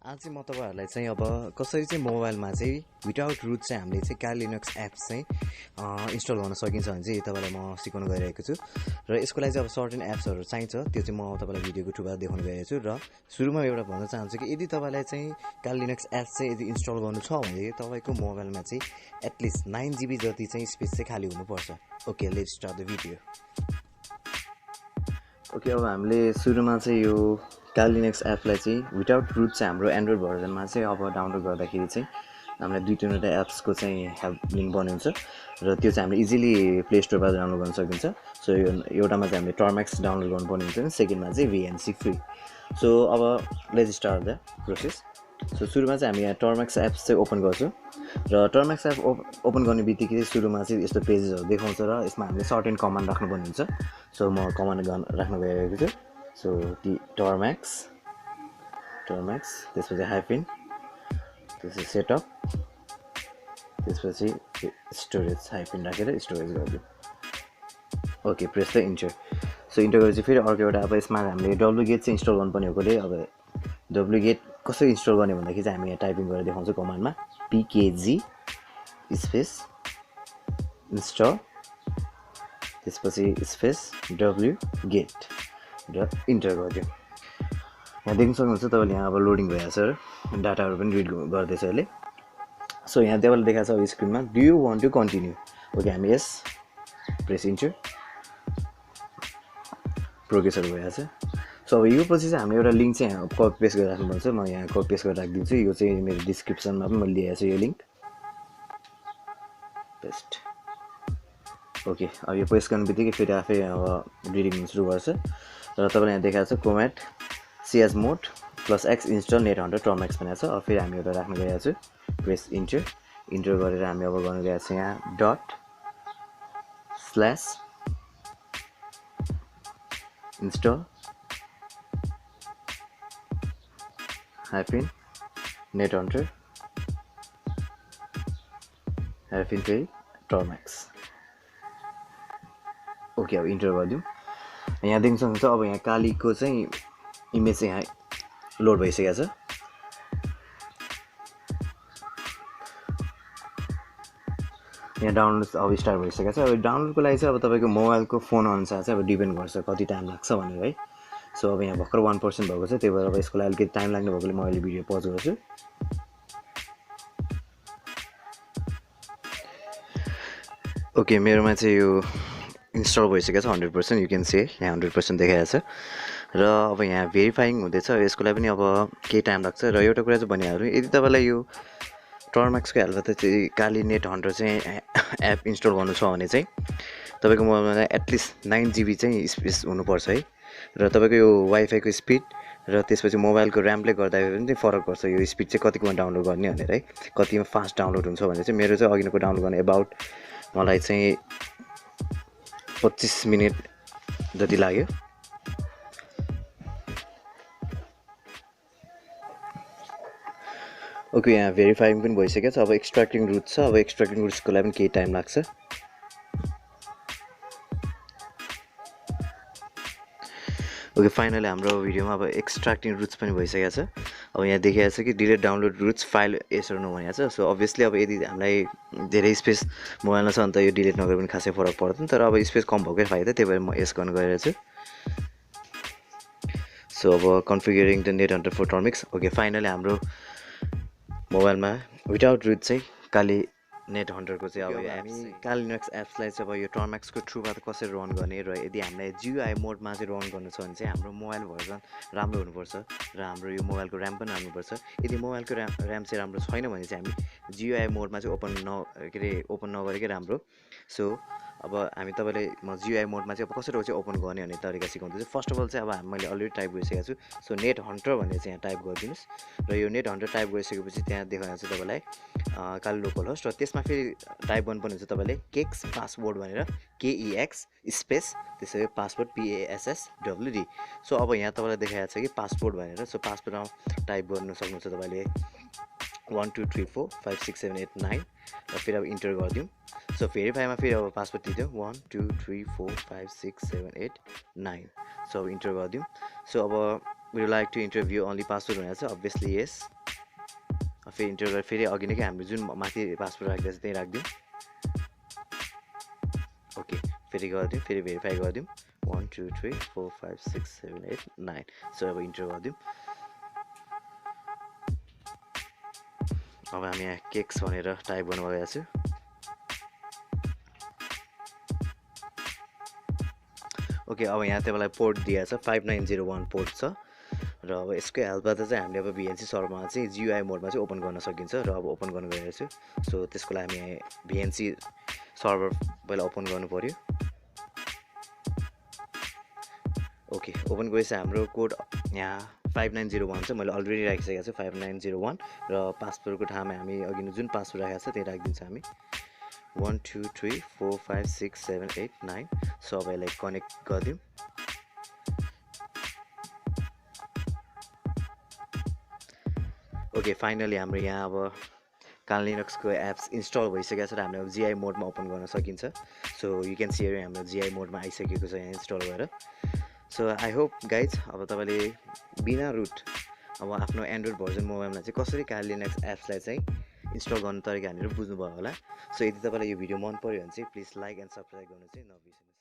आज चाहिँ म तपाईहरुलाई चाहिँ अब कसरी चाहिँ मोबाइलमा चाहिँ विदाउट रुट चाहिँ हामीले चाहिँ काली लिनक्स एप्स चाहिँ इन्स्टल गर्न सकिन्छ भने चाहिँ तपाईलाई म सिकाउन गइरहेको छु र यसको लागि चाहिँ अब सर्टेन एप्सहरु चाहिन्छ त्यो चाहिँ म तपाईलाई भिडियोको थ्रुबाट देखाउन गइरहेको छु र सुरुमा एउटा भन्न चाहन्छु कि यदि तपाईलाई चाहिँ काली लिनक्स एप्स चाहिँ यदि इन्स्टल गर्नु छ भने तपाईको मोबाइलमा चाहिँ एटलिस्ट 9GB जति चाहिँ स्पेस चाहिँ खाली हुनुपर्छ। Okay let's start the video. Okay अब हामीले सुरुमा चाहिँ यो काली लिनक्स एपलाई चाहिँ विदाउट रुट चाहिँ हाम्रो एन्ड्रोइड भर्जनमा चाहिँ अब डाउनलोड गर्दाखेरि चाहिँ हामीलाई दुई तीनवटा एप्सको चाहिँ हेल्प लिङ्क बनिन्छ र त्यो चाहिँ हामीले इजिली प्ले स्टोरबाट डाउनलोड गर्न सकिन्छ। सो एउटामा चाहिँ हामीले टर्म्याक्स डाउनलोड गर्नुपर्ने हुन्छ नि, सेकेन्डमा चाहिँ VNC फ्री। सो अब let's start the process. So सुरुमा चाहिँ हामी यहाँ टर्म्याक्स एप्स चाहिँ ओपन गर्छौँ र टर्म्याक्स एप ओपन गर्ने बित्तिकै सुरुमा चाहिँ यस्तो पेजेसहरू देखाउँछ र यसमा हामीले सर्टेन कमान्ड राख्नुपर्ने हुन्छ। सो म कमान्ड राख्न गइरहेको छु। सो टर्म्याक्स त्यसपछि हाइफिन, त्यसपछि सेटअप, त्यसपछि स्टोरेज हाइफिन राखेर स्टोरेज गरिदिउँ। Okay press the enter. So enter गरेपछि फेरि अर्को एउटा अब यसमा हामीले wget चाहिँ इन्स्टल गर्नुपर्ने हुँकोले अब wget कसरी इन्स्टल गर्ने भन्दाखेरि चाहिँ हामी यहाँ टाइपिङ गरेर देखाउँछौँ कमान्डमा pkg स्पेस इन्स्टल त्यसपछि स्पेस wget र इन्टर गरिदिउँ। यहाँ देख्न सक्नुहुन्छ तपाईँले यहाँ अब लोडिङ भइरहेको छ र डाटाहरू पनि रिड गर्दैछ यसले। सो यहाँ तपाईँले देखाएको छ अब स्क्रिनमा do you want to continue. Okay हामी यस प्रेस इन्टर, प्रोग्रेसहरू भइरहेको छ। सो अब यो पछि चाहिँ हामीले एउटा लिङ्क चाहिँ यहाँ कपी पेस्ट गरेर राख्नुपर्छ। म यहाँ कपी पेस्ट गरेर राखिदिन्छु। यो चाहिँ मेरो डिस्क्रिप्सनमा पनि मैले दिएको छु यो लिङ्क पेस्ट। ओके अब यो पेस्ट गर्ने बित्तिकै फेरि आफै अब रिडिङ सुरु गर्छ र तपाईँले यहाँ देखाएको छ कोम्याट chmod +x इन्स्टल नेटहन्टर टर्म्याक्स भनेको छ। अब फेरि हामी एउटा राख्न गइरहेको छु, प्रेस इन्टर गरेर हामी अब गर्न गइरहेको छ यहाँ ./install हाइफिन नेटहन्टर हाइफिन फेरि टर्म्याक्स। ओके अब इन्टर गरिदिउँ। यहाँ देख्न सक्नुहुन्छ अब यहाँ कालीको चाहिँ इमेज चाहिँ यहाँ लोड भइसकेको छ। यहाँ डाउनलोड अब स्टार्ट भइसकेको छ। अब डाउनलोडको लागि चाहिँ अब तपाईँको मोबाइलको फोन अनुसार चाहिँ अब डिपेन्ड गर्छ कति टाइम लाग्छ भनेर है। सो अब यहाँ भर्खर 1% भएको छ, त्यही भएर अब यसको लागि अलिकति टाइम लाग्ने भएकोले म अहिले भिडियो पज गर्छु। ओके मेरोमा चाहिँ यो इन्स्टल भइसकेको छ 100%। यु क्यान से यहाँ 100% देखाएको छ र अब यहाँ भेरिफाइङ हुँदैछ। यसको लागि पनि अब केही टाइम लाग्छ र एउटा कुरा चाहिँ भनिहाल्नु, यदि तपाईँलाई यो टर्म्याक्सको हेल्पबाट चाहिँ काली नेटहन्टर चाहिँ एप इन्स्टल गर्नु छ भने चाहिँ तपाईँको मोबाइलमा एटलिस्ट 9GB चाहिँ स्पेस हुनुपर्छ है। र तपाईँको यो वाइफाईको स्पिड र त्यसपछि मोबाइलको ऱ्यामले गर्दाखेरि पनि फरक पर्छ यो स्पिड चाहिँ कतिकोमा डाउनलोड गर्ने भनेर है, कतिमा फास्ट डाउनलोड हुन्छ भने चाहिँ मेरो चाहिँ अघिको डाउनलोड गर्ने एबाउट मलाई चाहिँ 25 मिनट जति लाग्यो। ओके यहाँ भेरिफाइङ पनि भइसकेको छ। अब एक्सट्र्याक्टिङ रुट छ, अब एक्सट्र्याक्टिङ रुट्सको लागि पनि केही टाइम लाग्छ। ओके फाइनली हाम्रो भिडियोमा अब एक्सट्र्याक्टिङ रुट्स पनि भइसकेको छ। अब यहाँ देखिएको छ कि डिलिट डाउनलोड रुट्स फाइल यसरी भनेको छ। सो अभियसली अब यदि हामीलाई धेरै स्पेस मोबाइलमा छ भने त यो डिलिट नगरे पनि खासै फरक पर्दैन, तर अब स्पेस कम भएकै फाइदा, त्यही भएर म यस गर्न गइरहेको छु। सो अब कन्फिगरिङ द नेटहन्टर फर टर्म्याक्स। ओके फाइनली हाम्रो मोबाइलमा विदाउट रुट चाहिँ काली नेटहन्टरको चाहिँ अब हामी काली लिनक्स एप्सलाई चाहिँ अब यो टर्म्याक्सको थ्रुबाट कसरी रन गर्ने र यदि हामीलाई GUI मोडमा चाहिँ रन गर्नु छ भने चाहिँ हाम्रो मोबाइल भर्जन राम्रो हुनुपर्छ र हाम्रो यो मोबाइलको ऱ्याम पनि राम्रो पर्छ। यदि मोबाइलको ऱ्याम चाहिँ राम्रो छैन भने चाहिँ हामी GUI मोडमा चाहिँ ओपन नगरेकै राम्रो। सो अब हामी तपाईँलाई म GUI मोडमा चाहिँ अब कसरी चाहिँ ओपन गर्ने भन्ने तरिका सिकाउँदैछु। फर्स्ट अफ अल चाहिँ अब मैले अलरेडी टाइप गरिसकेको छु। सो नेटहन्टर भनेर चाहिँ यहाँ टाइप गरिदिनुहोस् र यो नेटहन्टर टाइप गरिसकेपछि त्यहाँ देखाएको छ तपाईँलाई काली लोकल होस्ट र त्यसमा फेरि टाइप गर्नुपर्ने हुन्छ तपाईँले केक्स पासवर्ड भनेर KEX स्पेस त्यसरी पासवर्ड PASSWD। सो अब यहाँ तपाईँलाई देखाएको छ कि पासवर्ड भनेर। सो पासवर्डमा टाइप गर्नु सक्नुहुन्छ तपाईँले 1 2 3 4 5 6 7 8 9 र फेरि अब इन्टर गरिदिउँ। सो भेरिफाईमा फेरि अब पासवर्ड दिदिउँ 1 2 3 4 5 6 7 8 9। सो अब इन्टर गरिदिउँ। सो अब would you like to interview only password भनेको छ, obviously yes फेरि इन्टर गरेर फेरि अघि नै कि हामीले जुन माथि पासवर्ड राख्दै छ त्यही राखिदिउँ। ओके फेरि गरिदिउँ, फेरि भेरिफाई गरिदिउँ 1 2 3 4 5 6 7 8 9। सो अब इन्टर गरिदिउँ। अब हामी यहाँ केक्स भनेर टाइप गर्नु गएको छु। ओके अब यहाँ तपाईँलाई पोर्ट दिएको छ 5901 पोर्ट छ र अब यसको हेल्पबाट चाहिँ हामीले अब भिएनसी सर्भरमा चाहिँ जियुआई मोडमा चाहिँ ओपन गर्न सकिन्छ र अब ओपन गर्न गइरहेको छु। सो त्यसको लागि हामी भिएनसी सर्भर पहिला ओपन गर्नु पऱ्यो। ओके ओपन गरेपछि हाम्रो कोड यहाँ 5901 चाहिँ मैले अलरेडी राखिसकेको छु 5901 र पासवर्डको ठाउँमा हामी अघि जुन पासवर्ड राखेको छ त्यही राखिदिन्छ हामी 1 2 3 4 5 6 7 8 9। सबैलाई कनेक्ट गरिदिउँ। ओके फाइनली हाम्रो यहाँ अब काली लिनक्सको एप्स इन्स्टल भइसकेको छ र हामीले अब जिआई मोडमा ओपन गर्न सकिन्छ। सो यु क्यान सी हाम्रो जिआई मोडमा आइसकेको छ यहाँ इन्स्टल भएर। सो आई होप गाइज अब तपाईँले बिना रुट अब आफ्नो एन्ड्रोइड भर्जन मोबाइलमा चाहिँ कसरी काली लिनक्स एप्सलाई चाहिँ इन्स्टल गर्ने तरिका हामीहरू बुझ्नुभयो होला। सो यदि तपाईँलाई यो भिडियो मन पऱ्यो भने चाहिँ प्लिज लाइक एन्ड सब्सक्राइब गर्नु चाहिँ नबिर्सिनुहोस्।